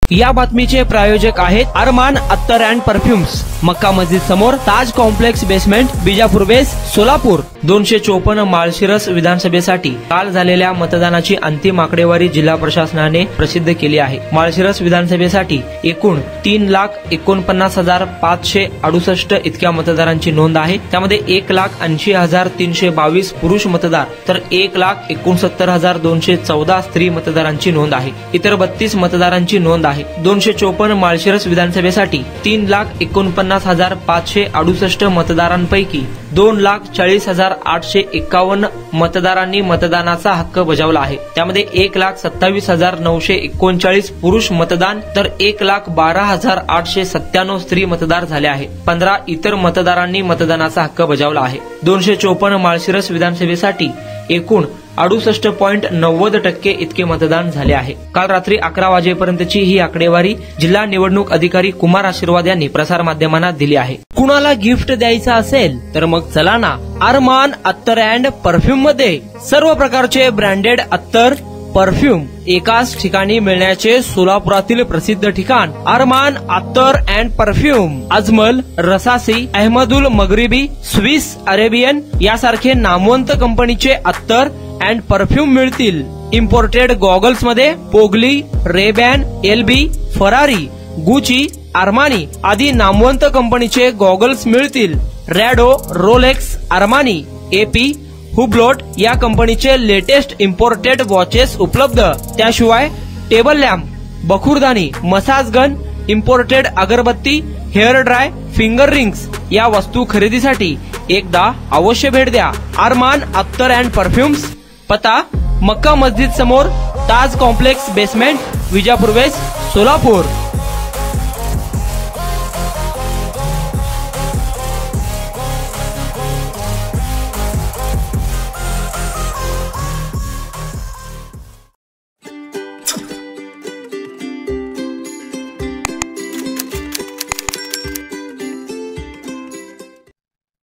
या बातमीचे प्रायोजक आहेत अरमान अत्तर अँड परफ्युम्स, मक्का मस्जिद समोर, ताज कॉम्प्लेक्स बेसमेंट, बिजापूर बेस, सोलापूर। 254 माळशिरस विधानसभेसाठी काल झालेल्या मतदानाची अंतिम आकडेवारी जिल्हा प्रशासनाने प्रसिद्ध केली आहे। माळशिरस विधानसभेसाठी एकूण 3,49,568 इतक्या मतदारांची नोंद आहे। त्यामध्ये 1,80,322 पुरुष मतदार तर 1,69,214 स्त्री मतदारांची नोंद आहे। इतर 32 मतदारांची नोंद आहे। 254 माळशिरस विधानसभेसाठी 3,49,568 मतदारांपैकी 2,40,851 मतदारांनी मतदानाचा हक्क बजावला आहे। त्यामध्ये 1,27,939 पुरुष मतदान तर 1,12,897 स्त्री मतदार झाले आहे। 15 इतर मतदारांनी मतदानाचा हक्क बजावला आहे। 254 माळशिरस विधानसभेसाठी एकूण 68.90% इतके मतदान झाले आहे। काल रात्री 11 वाजेपर्यंतची ही आकडेवारी जिल्हा निवडणूक अधिकारी कुमार आशीर्वाद यांनी प्रसार माध्यमांना दिली आहे। कुणाला गिफ्ट द्यायचं असेल तर मग चला ना अरमान अत्तर अँड परफ्यूम मध्ये सर्व प्रकारचे ब्रँडेड अत्तर परफ्यूम एकाच ठिकाणी मिळण्याचे सोलापुरातील प्रसिद्ध ठिकाण Arman Attar and perfume. Ajmal, Rasasi, Ahmedul Maghribi, Swiss Arabian यासारखे नामवंत कंपनीचे अत्तर अँड परफ्यूम मिळतील। इम्पोर्टेड गॉगल्स मध्ये पोगली, Ray Ban, LB, Ferrari, Gucci, Armani आदी नामवंत कंपनीचे गॉगल्स मिळतील। Rado, Rolex, Armani, AP, Hublot या कंपनीचे लेटेस्ट इम्पोर्टेड वॉचेस उपलब्ध। त्याशिवाय टेबल लॅम्प, बखुरदानी, मसाज गन, इम्पोर्टेड अगरबत्ती, हेअर ड्राय, फिंगर रिंग्स या वस्तू खरेदीसाठी एकदा अवश्य भेट द्या अरमान अत्तर अँड परफ्यूम्स। पता मक्का मस्जिद समोर, Taj complex basement, Vijapur west, Solapur.